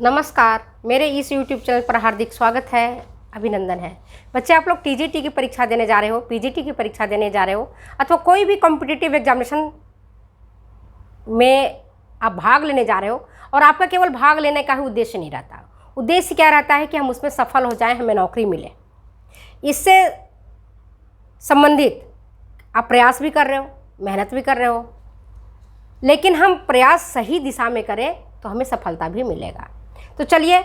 नमस्कार, मेरे इस YouTube चैनल पर हार्दिक स्वागत है, अभिनंदन है। बच्चे, आप लोग टीजीटी की परीक्षा देने जा रहे हो, पीजीटी की परीक्षा देने जा रहे हो अथवा कोई भी कॉम्पिटिटिव एग्जामिनेशन में आप भाग लेने जा रहे हो और आपका केवल भाग लेने का ही उद्देश्य नहीं रहता। उद्देश्य क्या रहता है कि हम उसमें सफल हो जाएं, हमें नौकरी मिले। इससे संबंधित आप प्रयास भी कर रहे हो, मेहनत भी कर रहे हो, लेकिन हम प्रयास सही दिशा में करें तो हमें सफलता भी मिलेगा। तो चलिए,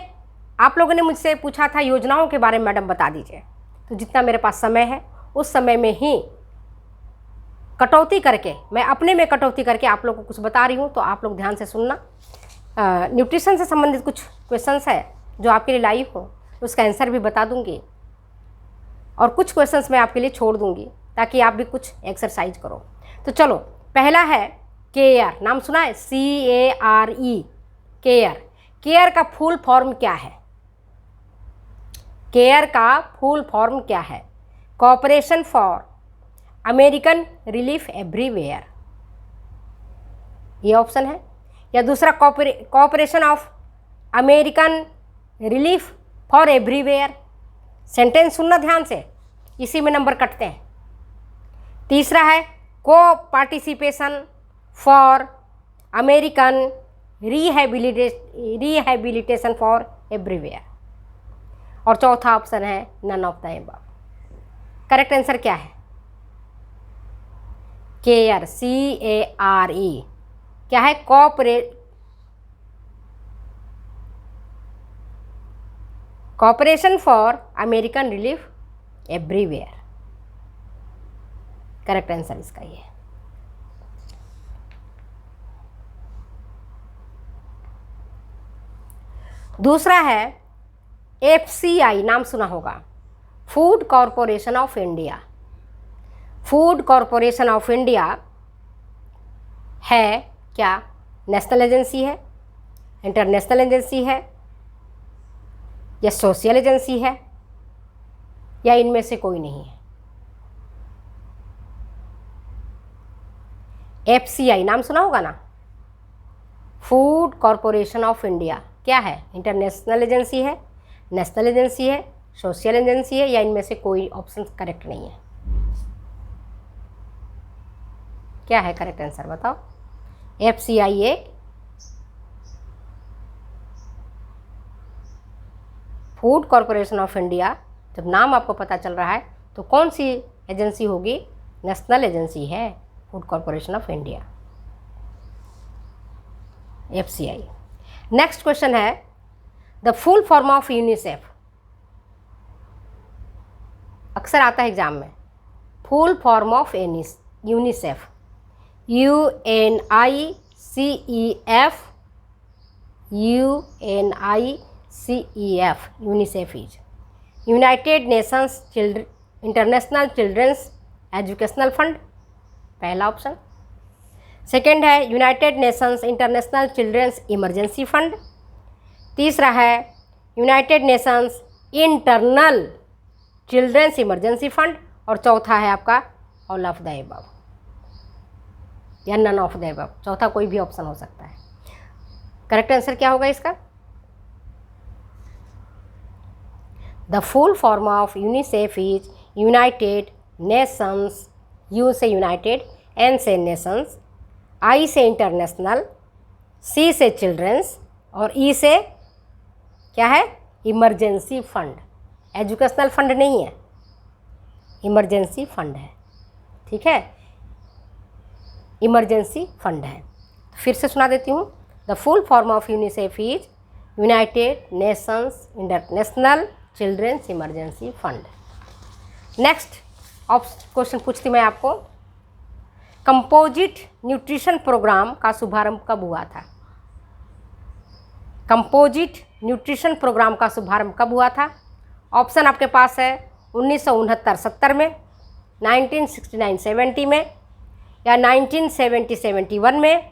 आप लोगों ने मुझसे पूछा था योजनाओं के बारे में मैडम बता दीजिए। तो जितना मेरे पास समय है उस समय में ही कटौती करके, मैं अपने में कटौती करके आप लोगों को कुछ बता रही हूँ, तो आप लोग ध्यान से सुनना। न्यूट्रिशन से संबंधित कुछ क्वेश्चंस है जो आपके लिए लाइव हो, उसका आंसर भी बता दूंगी और कुछ क्वेश्चंस मैं आपके लिए छोड़ दूंगी ताकि आप भी कुछ एक्सरसाइज करो। तो चलो, पहला है केयर। नाम सुना है? CARE, care. केयर का फुल फॉर्म क्या है? केयर का फुल फॉर्म क्या है? Cooperation for American relief everywhere, ये ऑप्शन है। या दूसरा, cooperation of American relief for everywhere. Sentence सुनना ध्यान से, इसी में नंबर कटते हैं। तीसरा है co participation for American rehabilitation for everywhere. और चौथा ऑप्शन है none of the above. Correct answer क्या है? केयर, CARE क्या है? Cooperation for American relief everywhere. Correct answer इसका ये है। दूसरा है FCI, नाम सुना होगा, food corporation of India. Food corporation of India है क्या? नेशनल एजेंसी है, इंटरनेशनल एजेंसी है, या सोशल एजेंसी है, या इनमें से कोई नहीं है? FCI नाम सुना होगा ना, फूड कॉरपोरेशन ऑफ इंडिया। क्या है? इंटरनेशनल एजेंसी है, नेशनल एजेंसी है, सोशल एजेंसी है, या इनमें से कोई ऑप्शन करेक्ट नहीं है? क्या है करेक्ट आंसर बताओ? FCI एक फूड कॉरपोरेशन ऑफ इंडिया। जब नाम आपको पता चल रहा है तो कौन सी एजेंसी होगी? नेशनल एजेंसी है food corporation of India, FCI। Next question है the full form of UNICEF. अक्सर आता है एग्जाम में। Full form of UNICEF, UNICEF, UNICEF is United Nations International Children's Educational Fund, पहला ऑप्शन। सेकेंड है United Nations International children's emergency Fund. तीसरा है United Nations internal children's emergency fund. और चौथा है आपका ऑल ऑफ द अबव या none of the above. चौथा कोई भी ऑप्शन हो सकता है। करेक्ट आंसर क्या होगा इसका? The full form of UNICEF is United Nations. You से यूनाइटेड, एन से नेशंस, आई से इंटरनेशनल, सी से चिल्ड्रंस और ई से क्या है? Emergency fund. एजुकेशनल फंड नहीं है, इमरजेंसी फंड है। ठीक है, इमरजेंसी फंड है। फिर से सुना देती हूँ। The full form of UNICEF is United Nations International children's emergency fund. Next question पूछती मैं आपको, कंपोजिट न्यूट्रिशन प्रोग्राम का शुभारंभ कब हुआ था? कंपोजिट न्यूट्रिशन प्रोग्राम का शुभारंभ कब हुआ था? ऑप्शन आपके पास है 1969-70 में, 1969-70 में, या 1970-71 में,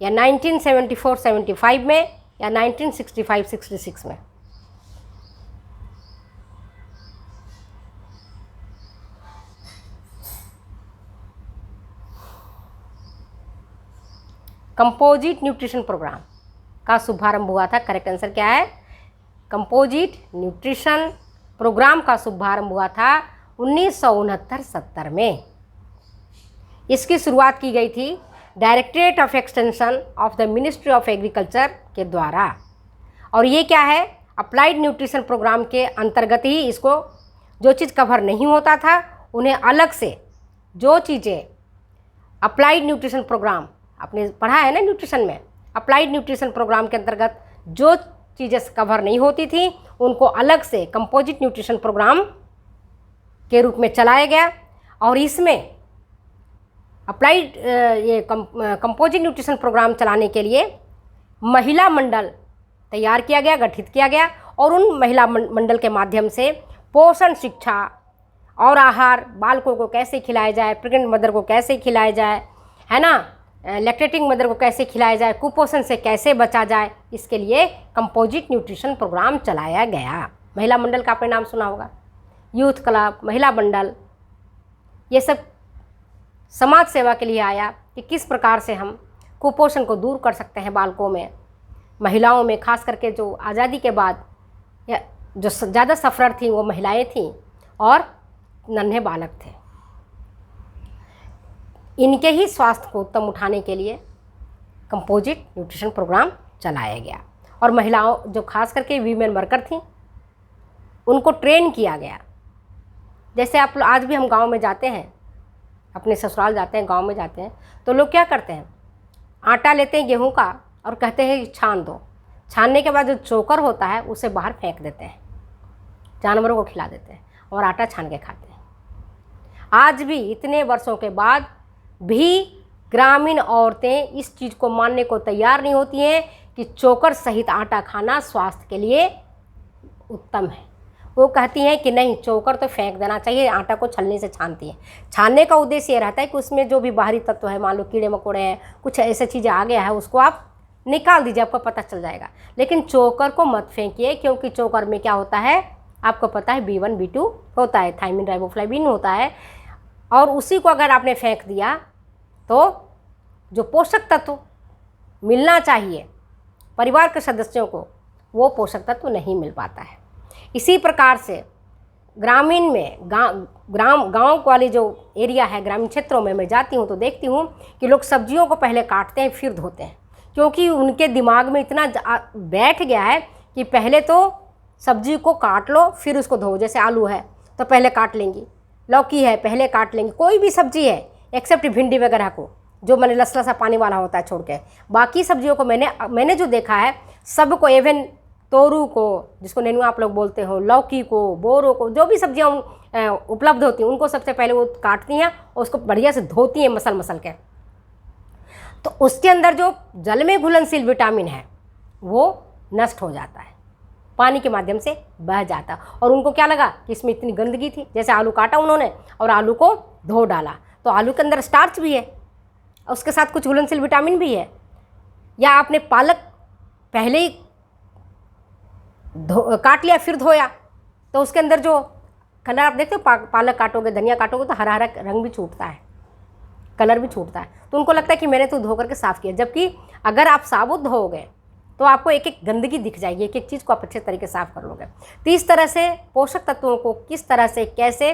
या 1974-75 में, या 1965-66 में। कंपोजिट न्यूट्रिशन प्रोग्राम का शुभारंभ हुआ था? करेक्ट आंसर क्या है? कंपोजिट न्यूट्रिशन प्रोग्राम का शुभारंभ हुआ था 1969-70 में। इसकी शुरुआत की गई थी directorate of extension of the ministry of agriculture के द्वारा। और ये क्या है? अप्लाइड न्यूट्रिशन प्रोग्राम के अंतर्गत ही इसको जो चीज़ कवर नहीं होता था उन्हें अलग से, जो चीज़ें अप्लाइड न्यूट्रिशन प्रोग्राम आपने पढ़ा है ना न्यूट्रिशन में, अप्लाइड न्यूट्रिशन प्रोग्राम के अंतर्गत जो चीज़ें कवर नहीं होती थी उनको अलग से कंपोजिट न्यूट्रिशन प्रोग्राम के रूप में चलाया गया। और इसमें अप्लाइड ये कंपोजिट न्यूट्रिशन प्रोग्राम चलाने के लिए महिला मंडल तैयार किया गया, गठित किया गया, और उन महिला मंडल के माध्यम से पोषण शिक्षा और आहार, बालकों को कैसे खिलाया जाए, प्रेग्नेंट मदर को कैसे खिलाया जाए, है ना, लैक्टेटिंग मदर को कैसे खिलाया जाए, कुपोषण से कैसे बचा जाए, इसके लिए कंपोजिट न्यूट्रिशन प्रोग्राम चलाया गया। महिला मंडल का आपने नाम सुना होगा, यूथ क्लब, महिला मंडल, ये सब समाज सेवा के लिए आया कि किस प्रकार से हम कुपोषण को दूर कर सकते हैं बालकों में, महिलाओं में, खास करके जो आज़ादी के बाद जो ज़्यादा सफ़रर थी वो महिलाएं थीं और नन्हे बालक थे। इनके ही स्वास्थ्य को उत्तम उठाने के लिए कंपोजिट न्यूट्रिशन प्रोग्राम चलाया गया। और महिलाओं जो खास करके वीमेन वर्कर थीं उनको ट्रेन किया गया। जैसे आप आज भी हम गांव में जाते हैं, अपने ससुराल जाते हैं, गांव में जाते हैं, तो लोग क्या करते हैं, आटा लेते हैं गेहूं का और कहते हैं छान दो। छानने के बाद जो चोकर होता है उसे बाहर फेंक देते हैं, जानवरों को खिला देते हैं और आटा छान के खाते हैं। आज भी इतने वर्षों के बाद भी ग्रामीण औरतें इस चीज़ को मानने को तैयार नहीं होती हैं कि चोकर सहित आटा खाना स्वास्थ्य के लिए उत्तम है। वो कहती हैं कि नहीं, चोकर तो फेंक देना चाहिए, आटा को छलनी से छानती है। छानने का उद्देश्य ये रहता है कि उसमें जो भी बाहरी तत्व है, मान लो कीड़े मकोड़े हैं, कुछ ऐसी चीज़ें आ गया है, उसको आप निकाल दीजिए, आपको पता चल जाएगा। लेकिन चोकर को मत फेंकिए, क्योंकि चोकर में क्या होता है आपको पता है, B1 B2 होता है, थायमिन राइबोफ्लाविन होता है, और उसी को अगर आपने फेंक दिया तो जो पोषक तत्व मिलना चाहिए परिवार के सदस्यों को, वो पोषक तत्व नहीं मिल पाता है। इसी प्रकार से ग्रामीण में गांव वाली जो एरिया है, ग्रामीण क्षेत्रों में मैं जाती हूँ तो देखती हूँ कि लोग सब्जियों को पहले काटते हैं फिर धोते हैं, क्योंकि उनके दिमाग में इतना बैठ गया है कि पहले तो सब्जी को काट लो फिर उसको धो। जैसे आलू है तो पहले काट लेंगी, लौकी है पहले काट लेंगी, कोई भी सब्जी है एक्सेप्ट भिंडी वगैरह को, जो मैंने लसला सा पानी वाला होता है छोड़ के, बाकी सब्जियों को मैंने जो देखा है सबको, इवन तोरू को जिसको नेनुआ आप लोग बोलते हो, लौकी को, बोरो को, जो भी सब्जियां उपलब्ध होती हैं उनको सबसे पहले वो काटती हैं और उसको बढ़िया से धोती हैं मसल के। तो उसके अंदर जो जल में घुलनशील विटामिन है वो नष्ट हो जाता है, पानी के माध्यम से बह जाता। और उनको क्या लगा कि इसमें इतनी गंदगी थी, जैसे आलू काटा उन्होंने और आलू को धो डाला, तो आलू के अंदर स्टार्च भी है, उसके साथ कुछ घुलनशील विटामिन भी है। या आपने पालक पहले ही काट लिया फिर धोया, तो उसके अंदर जो कलर आप देखते हो, पालक काटोगे, धनिया काटोगे तो हरा हरा रंग भी छूटता है, कलर भी छूटता है, तो उनको लगता है कि मैंने तो धो करके साफ़ किया। जबकि अगर आप साबुत धोओगे तो आपको एक एक गंदगी दिख जाएगी, एक एक चीज़ को आप अच्छे तरीके से साफ़ कर लोगे। तो इस तरह से पोषक तत्वों को किस तरह से कैसे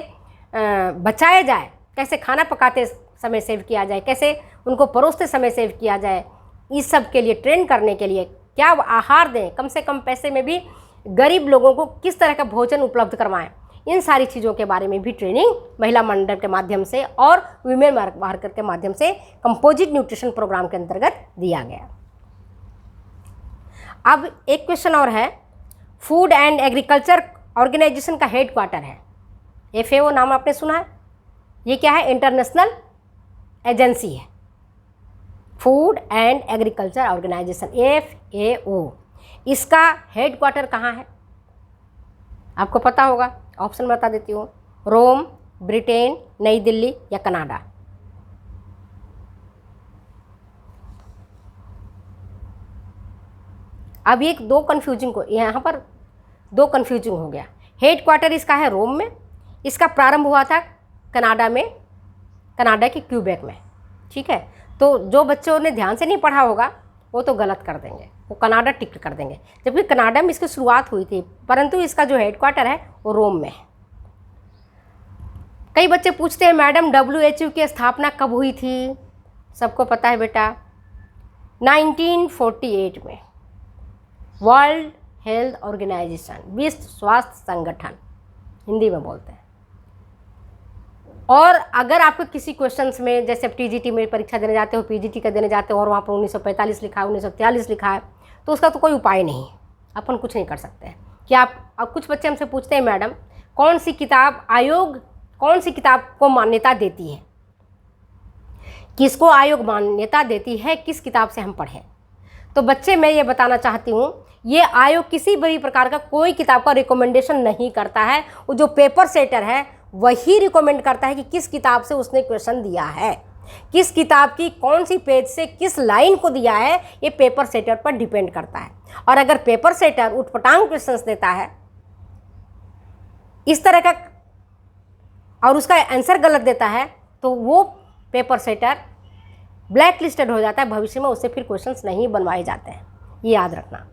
बचाया जाए, कैसे खाना पकाते समय सेव किया जाए, कैसे उनको परोसते समय सेव किया जाए, इस सब के लिए ट्रेन करने के लिए क्या आहार दें, कम से कम पैसे में भी गरीब लोगों को किस तरह का भोजन उपलब्ध करवाएं, इन सारी चीज़ों के बारे में भी ट्रेनिंग महिला मंडल के माध्यम से और वीमेन वर्कर के माध्यम से कंपोजिट न्यूट्रिशन प्रोग्राम के अंतर्गत दिया गया। अब एक क्वेश्चन और है, फूड एंड एग्रीकल्चर ऑर्गेनाइजेशन का हेड क्वार्टर है, FAO नाम आपने सुना है? ये क्या है? इंटरनेशनल एजेंसी है, food and agriculture organization, FAO। इसका हेड क्वार्टर कहाँ है आपको पता होगा? ऑप्शन बता देती हूँ, रोम, ब्रिटेन, नई दिल्ली या कनाडा। अब एक दो कन्फ्यूजिंग को यहाँ पर दो कन्फ्यूजिंग हो गया। हेड क्वार्टर इसका है रोम में, इसका प्रारंभ हुआ था कनाडा में, कनाडा के क्यूबेक में, ठीक है। तो जो बच्चों ने ध्यान से नहीं पढ़ा होगा वो तो गलत कर देंगे, वो कनाडा टिक कर देंगे, जबकि कनाडा में इसकी शुरुआत हुई थी, परंतु इसका जो हेडक्वार्टर है वो रोम में है। कई बच्चे पूछते हैं मैडम WHO की स्थापना कब हुई थी? सबको पता है बेटा, 1948 में। वर्ल्ड हेल्थ ऑर्गेनाइजेशन, विश्व स्वास्थ्य संगठन हिंदी में बोलते हैं। और अगर आपको किसी क्वेश्चंस में, जैसे आप TGT में परीक्षा देने जाते हो, PGT का देने जाते हो और वहाँ पर 1945 लिखा है, 1943 लिखा है, तो उसका तो कोई उपाय नहीं, अपन कुछ नहीं कर सकते हैं। कि आप, अब कुछ बच्चे हमसे पूछते हैं मैडम कौन सी किताब को मान्यता देती है, किसको आयोग मान्यता देती है, किस किताब से हम पढ़ें? तो बच्चे मैं ये बताना चाहती हूँ, ये आयोग किसी भी प्रकार का कोई किताब का रिकमेंडेशन नहीं करता है। वो जो पेपर सेटर है वही रिकमेंड करता है कि किस किताब से उसने क्वेश्चन दिया है, किस किताब की कौन सी पेज से किस लाइन को दिया है, ये पेपर सेटर पर डिपेंड करता है। और अगर पेपर सेटर उटपटांग क्वेश्चंस देता है इस तरह का और उसका आंसर गलत देता है, तो वो पेपर सेटर ब्लैक लिस्टेड हो जाता है, भविष्य में उससे फिर क्वेश्चंस नहीं बनवाए जाते हैं। ये याद रखना।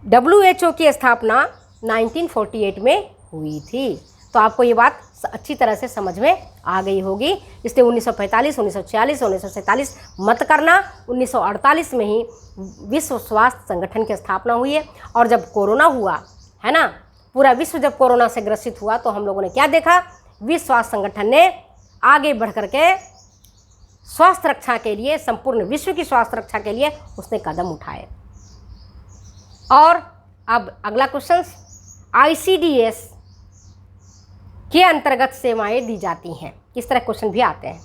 WHO की स्थापना 1948 में हुई थी, तो आपको ये बात अच्छी तरह से समझ में आ गई होगी। इसलिए 1945, 1946, 1947 मत करना। 1948 में ही विश्व स्वास्थ्य संगठन की स्थापना हुई है। और जब कोरोना हुआ है ना, पूरा विश्व जब कोरोना से ग्रसित हुआ, तो हम लोगों ने क्या देखा, विश्व स्वास्थ्य संगठन ने आगे बढ़ करके स्वास्थ्य रक्षा के लिए, संपूर्ण विश्व की स्वास्थ्य रक्षा के लिए उसने कदम उठाए। और अब अगला क्वेश्चन, ICDS के अंतर्गत सेवाएं दी जाती हैं, इस तरह क्वेश्चन भी आते हैं।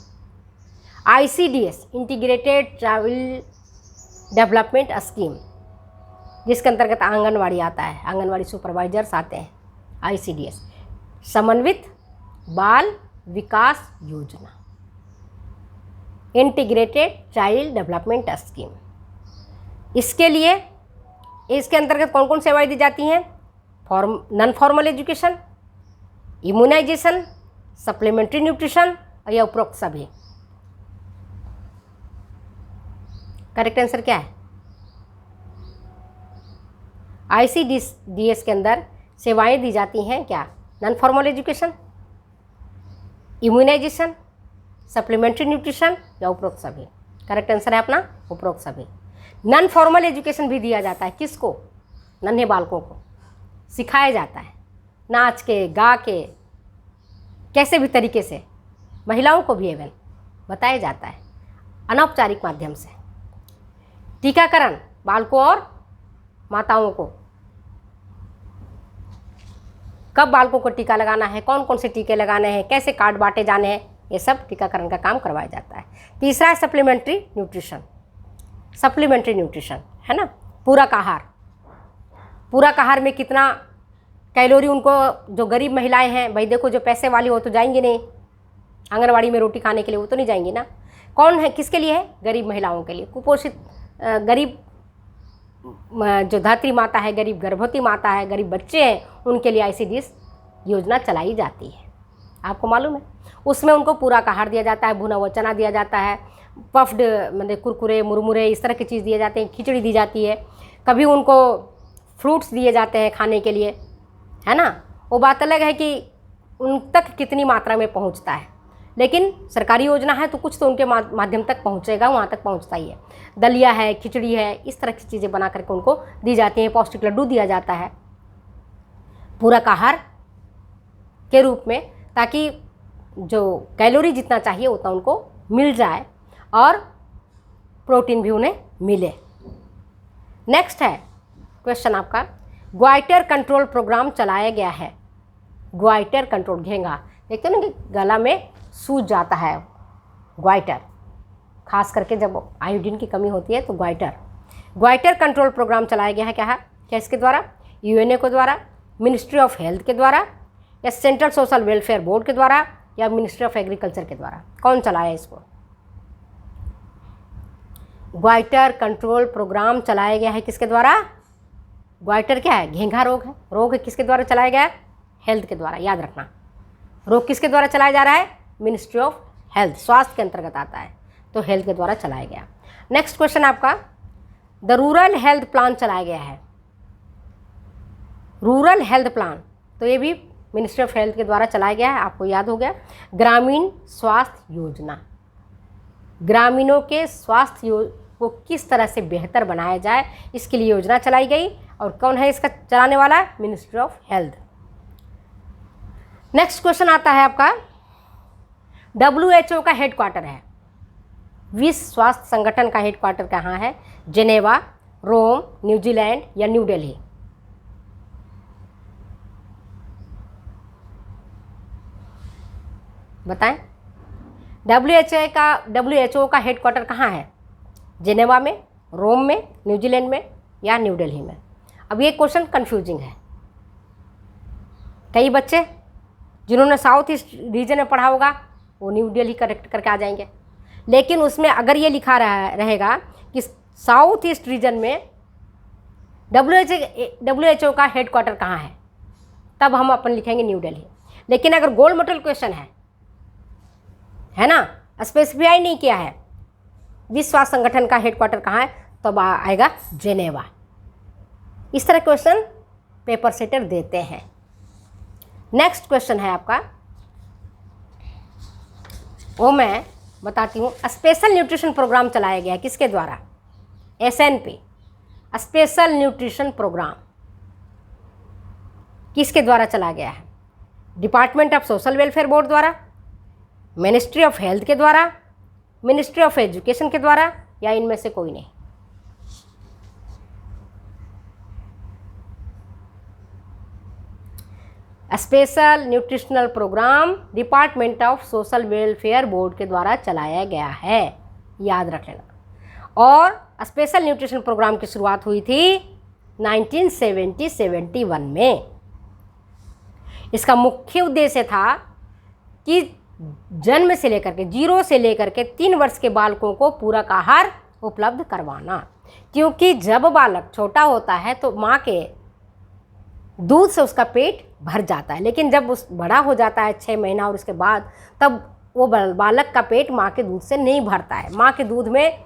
ICDS integrated child development scheme, जिसके अंतर्गत आंगनवाड़ी आता है, आंगनवाड़ी सुपरवाइजर्स आते हैं। ICDS समन्वित बाल विकास योजना, इंटीग्रेटेड चाइल्ड डेवलपमेंट स्कीम। इसके लिए, इसके अंतर्गत कौन कौन सेवाएं दी जाती हैं? Non formal education, immunization, supplementary nutrition और यह उपरोक्त सभी। करेक्ट आंसर क्या है? ICDS के अंदर सेवाएं दी जाती हैं क्या? Non formal education, immunization, supplementary nutrition या उपरोक्त सभी। करेक्ट आंसर है अपना उपरोक्त सभी। नॉन फॉर्मल एजुकेशन भी दिया जाता है, किसको? नन्हे बालकों को सिखाया जाता है, नाच के, गा के, कैसे भी तरीके से। महिलाओं को भी एवं बताया जाता है अनौपचारिक माध्यम से। टीकाकरण बालकों और माताओं को, कब बालकों को टीका लगाना है, कौन कौन से टीके लगाने हैं, कैसे कार्ड बांटे जाने हैं, ये सब टीकाकरण का काम करवाया जाता है। तीसरा है सप्लीमेंट्री न्यूट्रिशन। सप्लीमेंट्री न्यूट्रिशन है ना, पूरक आहार। पूरक आहार में कितना कैलोरी उनको, जो गरीब महिलाएं हैं, भाई देखो जो पैसे वाली हो तो जाएंगी नहीं आंगनवाड़ी में रोटी खाने के लिए, वो तो नहीं जाएंगी ना। कौन है, किसके लिए है? गरीब महिलाओं के लिए, कुपोषित, गरीब जो धात्री माता है, गरीब गर्भवती माता है, गरीब बच्चे हैं, उनके लिए ICDS योजना चलाई जाती है। आपको मालूम है, उसमें उनको पूरक आहार दिया जाता है, भुना हुआ चना दिया जाता है, पफ्ड मतलब कुरकुरे, मुरमुरे, इस तरह की चीज़ दिए जाते हैं, खिचड़ी दी जाती है, कभी उनको फ्रूट्स दिए जाते हैं खाने के लिए, है ना। वो बात अलग है कि उन तक कितनी मात्रा में पहुंचता है, लेकिन सरकारी योजना है तो कुछ तो उनके माध्यम तक पहुंचेगा, वहाँ तक पहुंचता ही है। दलिया है, खिचड़ी है, इस तरह की चीज़ें बना करके उनको दी जाती हैं। पौष्टिक लड्डू दिया जाता है पूरक आहार के रूप में, ताकि जो कैलोरी जितना चाहिए उतना उनको मिल जाए और प्रोटीन भी उन्हें मिले। नेक्स्ट है क्वेश्चन आपका, ग्वाइटर कंट्रोल प्रोग्राम चलाया गया है। ग्वाइटर कंट्रोल, घेंगा देखते हो ना कि गला में सूज जाता है, ग्वाइटर, खास करके जब आयोडीन की कमी होती है तो ग्वाइटर कंट्रोल प्रोग्राम चलाया गया है। क्या है, क्या इसके द्वारा? UNA के द्वारा, मिनिस्ट्री ऑफ हेल्थ के द्वारा, या सेंट्रल सोशल वेलफेयर बोर्ड के द्वारा, या मिनिस्ट्री ऑफ एग्रीकल्चर के द्वारा? कौन चलाया इसको? ग्वाइटर कंट्रोल प्रोग्राम चलाया गया है किसके द्वारा? ग्वाइटर क्या है? घेंघा रोग है। रोग किसके द्वारा चलाया गया है? हेल्थ के द्वारा। याद रखना, रोग किसके द्वारा चलाया जा रहा है? मिनिस्ट्री ऑफ हेल्थ, स्वास्थ्य के अंतर्गत आता है, तो हेल्थ के द्वारा चलाया गया। नेक्स्ट क्वेश्चन आपका, द रूरल हेल्थ प्लान चलाया गया है। रूरल हेल्थ प्लान, तो ये भी मिनिस्ट्री ऑफ हेल्थ के द्वारा चलाया गया है, आपको याद हो गया। ग्रामीण स्वास्थ्य योजना, ग्रामीणों के स्वास्थ्य को किस तरह से बेहतर बनाया जाए, इसके लिए योजना चलाई गई। और कौन है इसका चलाने वाला? Ministry of health. Next question आता है आपका, WHO का हेडक्वार्टर है, विश्व स्वास्थ्य संगठन का हेडक्वार्टर कहाँ है? जेनेवा, रोम, न्यूजीलैंड या न्यू दिल्ली? बताएं। WHO का हेडक्वार्टर कहाँ है? जेनेवा में, रोम में, न्यूजीलैंड में या न्यू दिल्ली में? अब ये क्वेश्चन कंफ्यूजिंग है। कई बच्चे जिन्होंने साउथ ईस्ट रीजन में पढ़ा होगा वो न्यू दिल्ली करेक्ट करके आ जाएंगे, लेकिन उसमें अगर ये लिखा रहेगा कि साउथ ईस्ट रीजन में WHO का हेडक्वार्टर कहाँ है, तब हम अपन लिखेंगे न्यू दिल्ली। लेकिन अगर गोल मेटल क्वेश्चन है ना, स्पेसिफाई नहीं किया है विश्व स्वास्थ्य संगठन का हेडक्वार्टर कहाँ है, तब आएगा जेनेवा। इस तरह क्वेश्चन पेपर सेटर देते हैं। नेक्स्ट क्वेश्चन है आपका, वो मैं बताती हूँ। स्पेशल न्यूट्रिशन प्रोग्राम चलाया गया है किसके द्वारा? SNP, स्पेशल न्यूट्रिशन प्रोग्राम किसके द्वारा चलाया गया है? Department of social welfare board द्वारा, मिनिस्ट्री ऑफ हेल्थ के द्वारा, मिनिस्ट्री ऑफ एजुकेशन के द्वारा, या इनमें से कोई नहीं? Special nutritional programme department of social welfare board के द्वारा चलाया गया है, याद रख लेना। और स्पेशल न्यूट्रिशन प्रोग्राम की शुरुआत हुई थी 1971 में। इसका मुख्य उद्देश्य था कि जन्म से लेकर के 0 से लेकर के 3 वर्ष के बालकों को पूरक आहार उपलब्ध करवाना, क्योंकि जब बालक छोटा होता है तो माँ के दूध से उसका पेट भर जाता है, लेकिन जब उस बड़ा हो जाता है 6 महीना और उसके बाद, तब वो बालक का पेट माँ के दूध से नहीं भरता है। माँ के दूध में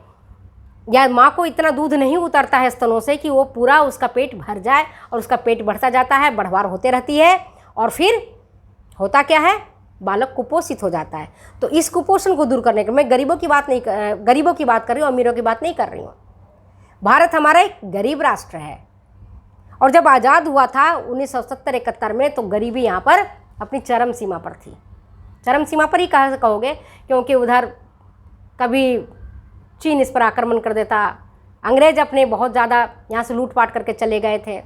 या माँ को इतना दूध नहीं उतरता है स्तनों से कि वो पूरा उसका पेट भर जाए, और उसका पेट बढ़ता जाता है, बढ़वार होते रहती है, और फिर होता क्या है? बालक कुपोषित हो जाता है। तो इस कुपोषण को दूर करने के, मैं गरीबों की बात कर रही हूँ, अमीरों की बात नहीं कर रही हूँ। भारत हमारा एक गरीब राष्ट्र है, और जब आज़ाद हुआ था 1970-71 में, तो गरीबी यहाँ पर अपनी चरम सीमा पर थी। चरम सीमा पर ही कहोगे, क्योंकि उधर कभी चीन इस पर आक्रमण कर देता, अंग्रेज अपने बहुत ज़्यादा यहाँ से लूटपाट करके चले गए थे,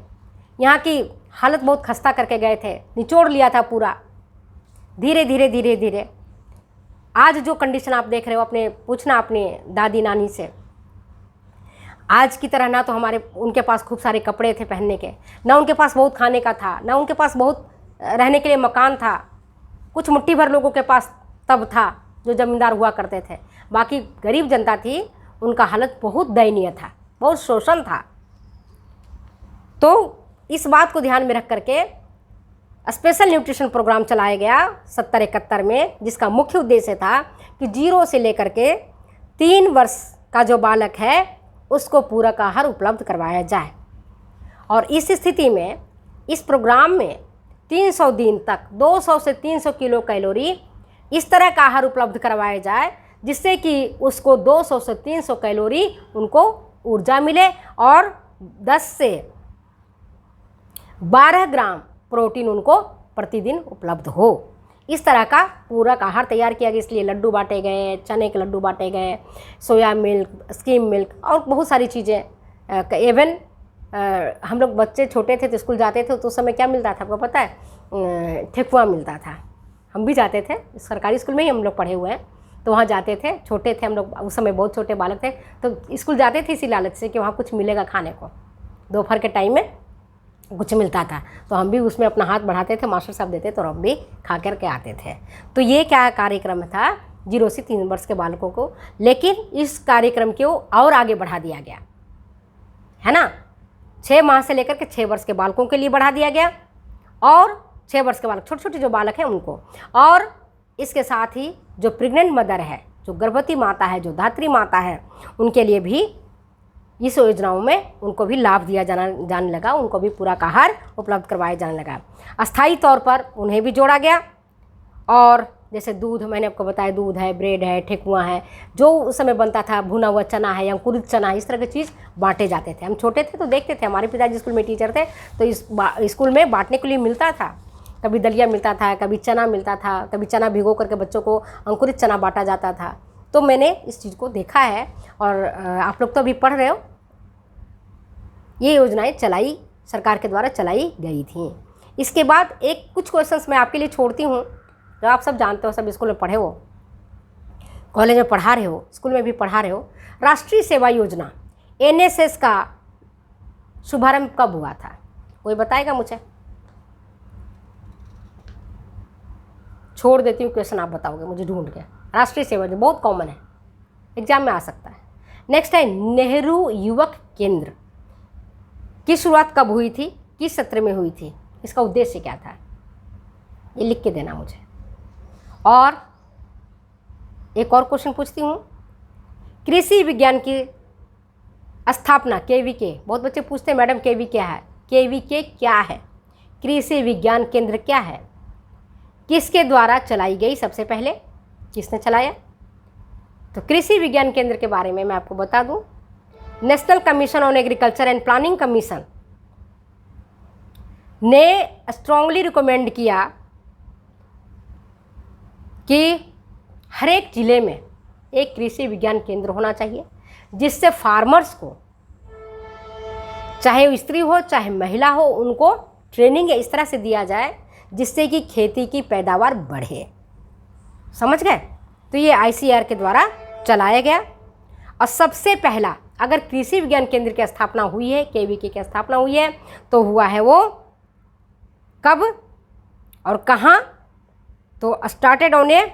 यहाँ की हालत बहुत खस्ता करके गए थे, निचोड़ लिया था पूरा। धीरे धीरे आज जो कंडीशन आप देख रहे हो, अपने पूछना अपने दादी नानी से, आज की तरह ना तो उनके पास खूब सारे कपड़े थे पहनने के, ना उनके पास बहुत खाने का था, ना उनके पास बहुत रहने के लिए मकान था। कुछ मुट्ठी भर लोगों के पास तब था जो ज़मींदार हुआ करते थे, बाकी गरीब जनता थी, उनका हालत बहुत दयनीय था, बहुत शोषण था। तो इस बात को ध्यान में रख करके स्पेशल न्यूट्रिशन प्रोग्राम चलाया गया 70-71 में, जिसका मुख्य उद्देश्य था कि 0 से लेकर के 3 वर्ष का जो बालक है उसको पूरक आहार उपलब्ध करवाया जाए। और इस स्थिति में इस प्रोग्राम में 300 दिन तक 200 से 300 किलो कैलोरी इस तरह का आहार उपलब्ध करवाया जाए, जिससे कि उसको 200 से 300 कैलोरी उनको ऊर्जा मिले, और 10 से 12 ग्राम प्रोटीन उनको प्रतिदिन उपलब्ध हो। इस तरह का पूरक आहार तैयार किया गया। इसलिए लड्डू बांटे गए, चने के लड्डू बांटे गए, सोया मिल्क, स्कीम मिल्क और बहुत सारी चीज़ें। इवन हम लोग बच्चे छोटे थे तो स्कूल जाते थे, तो उस समय क्या मिलता था आपको पता है? ठेकुआ मिलता था। हम भी जाते थे, सरकारी स्कूल में ही हम लोग पढ़े हुए हैं, तो वहाँ जाते थे। छोटे थे हम लोग, उस समय बहुत छोटे बालक थे, तो स्कूल जाते थे इसी लालच से कि वहाँ कुछ मिलेगा खाने को, दोपहर के टाइम में कुछ मिलता था, तो हम भी उसमें अपना हाथ बढ़ाते थे, मास्टर साहब देते तो हम भी खा कर के आते थे। तो ये क्या कार्यक्रम था 0 से 3 वर्ष के बालकों को, लेकिन इस कार्यक्रम को और आगे बढ़ा दिया गया है ना। 6 माह से लेकर के 6 वर्ष के बालकों के लिए बढ़ा दिया गया, और 6 वर्ष के बालक, छोटे छोटे जो बालक हैं उनको, और इसके साथ ही जो प्रेग्नेंट मदर है, जो गर्भवती माता है, जो धात्री माता है, उनके लिए भी इस योजनाओं में उनको भी लाभ दिया जाने लगा, उनको भी पूरक आहार उपलब्ध करवाया जाने लगा। अस्थायी तौर पर उन्हें भी जोड़ा गया। और जैसे दूध, मैंने आपको बताया, दूध है, ब्रेड है, ठेकुआ है, जो उस समय बनता था, भुना हुआ चना है या अंकुरित चना है, इस तरह की चीज़ बांटे जाते थे। हम छोटे थे तो देखते थे, हमारे पिताजी स्कूल में टीचर थे, तो इस स्कूल में बांटने के लिए मिलता था। कभी दलिया मिलता था, कभी चना मिलता था, कभी चना भिगो करके बच्चों को अंकुरित चना बांटा जाता था। तो मैंने इस चीज़ को देखा है। और आप लोग तो अभी पढ़ रहे हो, ये योजनाएं सरकार के द्वारा चलाई गई थी। इसके बाद कुछ क्वेश्चंस मैं आपके लिए छोड़ती हूँ, जो आप सब जानते हो, सब स्कूल में पढ़े हो, कॉलेज में पढ़ा रहे हो, स्कूल में भी पढ़ा रहे हो। राष्ट्रीय सेवा योजना NSS का शुभारंभ कब हुआ था? कोई बताएगा मुझे? छोड़ देती हूँ क्वेश्चन, आप बताओगे मुझे ढूंढ के। राष्ट्रीय सेवा योजना बहुत कॉमन है, एग्जाम में आ सकता है। नेक्स्ट है नेहरू युवक केंद्र की शुरुआत कब हुई थी, किस सत्र में हुई थी, इसका उद्देश्य क्या था, ये लिख के देना मुझे। और एक और क्वेश्चन पूछती हूँ, कृषि विज्ञान की स्थापना KVK, बहुत बच्चे पूछते हैं मैडम KVK क्या है, KVK क्या है, कृषि विज्ञान केंद्र क्या है, किसके द्वारा चलाई गई, सबसे पहले किसने चलाया? तो कृषि विज्ञान केंद्र के बारे में मैं आपको बता दूं, national commission on agriculture and planning commission ने स्ट्रांगली रिकमेंड किया कि हर एक ज़िले में एक कृषि विज्ञान केंद्र होना चाहिए, जिससे फार्मर्स को, चाहे स्त्री हो चाहे महिला हो, उनको ट्रेनिंग इस तरह से दिया जाए जिससे कि खेती की पैदावार बढ़े। समझ गए? तो ये ICAR के द्वारा चलाया गया। और सबसे पहला अगर कृषि विज्ञान केंद्र की स्थापना हुई है, KVK की स्थापना हुई है, तो हुआ है वो कब और कहाँ? तो started on A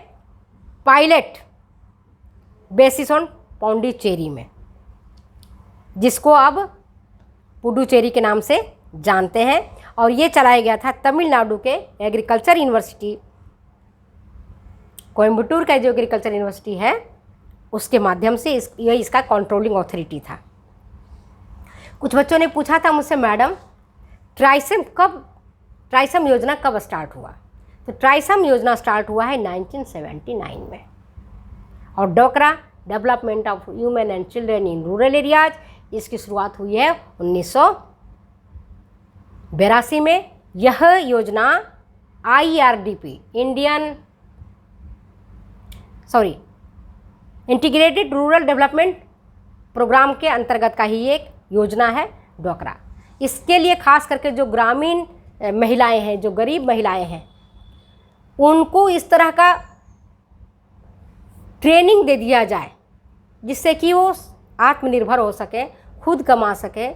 pilot basis on Pondicherry में, जिसको अब पुडुचेरी के नाम से जानते हैं। और ये चलाया गया था तमिलनाडु के एग्रीकल्चर यूनिवर्सिटी, कोयम्बटूर का जो एग्रीकल्चर यूनिवर्सिटी है उसके माध्यम से। यह इसका कंट्रोलिंग अथॉरिटी था। कुछ बच्चों ने पूछा था मुझसे, मैडम ट्राइसम योजना कब स्टार्ट हुआ? तो ट्राइसम योजना स्टार्ट हुआ है 1979 में। और डोकरा, development of human and children in rural areas, इसकी शुरुआत हुई है 1982 में। यह योजना IRDP integrated rural development programme के अंतर्गत का ही एक योजना है डोकरा। इसके लिए खास करके जो ग्रामीण महिलाएं हैं, जो गरीब महिलाएं हैं, उनको इस तरह का ट्रेनिंग दे दिया जाए जिससे कि वो आत्मनिर्भर हो सके, खुद कमा सके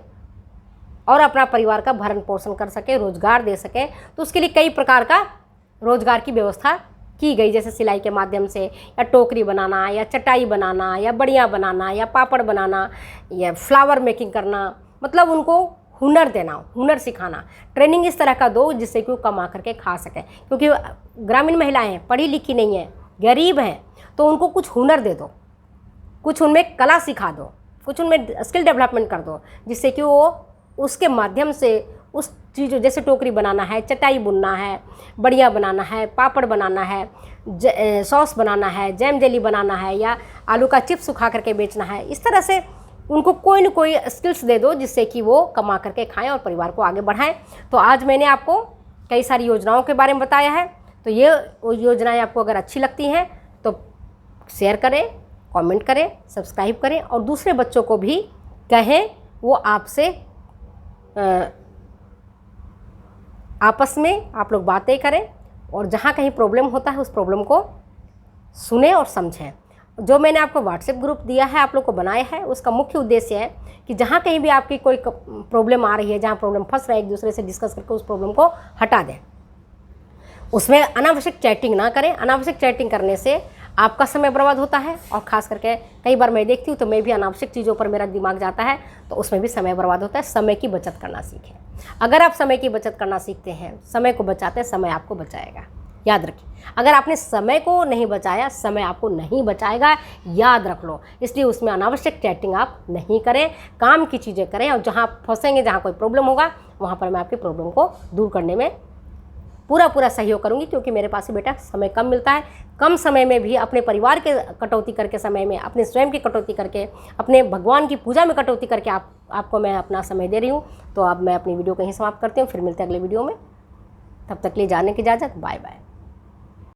और अपना परिवार का भरण पोषण कर सके, रोजगार दे सके। तो उसके लिए कई प्रकार का रोजगार की व्यवस्था की गई, जैसे सिलाई के माध्यम से, या टोकरी बनाना, या चटाई बनाना, या बढ़िया बनाना, या पापड़ बनाना, या फ्लावर मेकिंग करना, मतलब उनको हुनर देना, हुनर सिखाना। ट्रेनिंग इस तरह का दो जिससे कि वो कमा करके खा सकें, क्योंकि ग्रामीण महिलाएं हैं, पढ़ी लिखी नहीं हैं, गरीब हैं, तो उनको कुछ हुनर दे दो, कुछ उनमें कला सिखा दो, कुछ उनमें स्किल डेवलपमेंट कर दो, जिससे कि वो उसके माध्यम से उस चीज़, जैसे टोकरी बनाना है, चटाई बुनना है, बढ़िया बनाना है, पापड़ बनाना है, सॉस बनाना है, जैम जेली बनाना है, या आलू का चिप्स सुखा करके बेचना है, इस तरह से उनको कोई न कोई स्किल्स दे दो जिससे कि वो कमा करके खाएं और परिवार को आगे बढ़ाएं। तो आज मैंने आपको कई सारी योजनाओं के बारे में बताया है। तो ये योजनाएं आपको अगर अच्छी लगती हैं तो शेयर करें, कमेंट करें, सब्सक्राइब करें, और दूसरे बच्चों को भी कहें वो आपसे आपस में आप लोग बातें करें, और जहाँ कहीं प्रॉब्लम होता है उस प्रॉब्लम को सुने और समझें। जो मैंने आपको व्हाट्सएप ग्रुप दिया है, आप लोग को बनाया है, उसका मुख्य उद्देश्य है कि जहाँ कहीं भी आपकी कोई प्रॉब्लम आ रही है, जहाँ प्रॉब्लम फंस रहा है, एक दूसरे से डिस्कस करके उस प्रॉब्लम को हटा दें। उसमें अनावश्यक चैटिंग ना करें। अनावश्यक चैटिंग करने से आपका समय बर्बाद होता है, और ख़ास करके कई बार मैं देखती हूँ तो मैं भी अनावश्यक चीज़ों पर मेरा दिमाग जाता है, तो उसमें भी समय बर्बाद होता है। समय की बचत करना सीखें। अगर आप समय की बचत करना सीखते हैं, समय को बचाते हैं, समय आपको बचाएगा। याद रखिए, अगर आपने समय को नहीं बचाया, समय आपको नहीं बचाएगा, याद रख लो। इसलिए उसमें अनावश्यक चैटिंग आप नहीं करें, काम की चीज़ें करें, और जहाँ आप फंसेंगे, जहाँ कोई प्रॉब्लम होगा, वहाँ पर मैं आपकी प्रॉब्लम को दूर करने में पूरा सहयोग करूँगी, क्योंकि मेरे पास बेटा समय कम मिलता है। कम समय में भी अपने परिवार के कटौती करके, समय में अपने स्वयं की कटौती करके, अपने भगवान की पूजा में कटौती करके आपको मैं अपना समय दे रही हूँ। तो अब मैं अपनी वीडियो को यहीं समाप्त करती हूँ, फिर मिलते हैं अगले वीडियो में। तब तक के लिए जाने की इजाज़त, बाय बाय।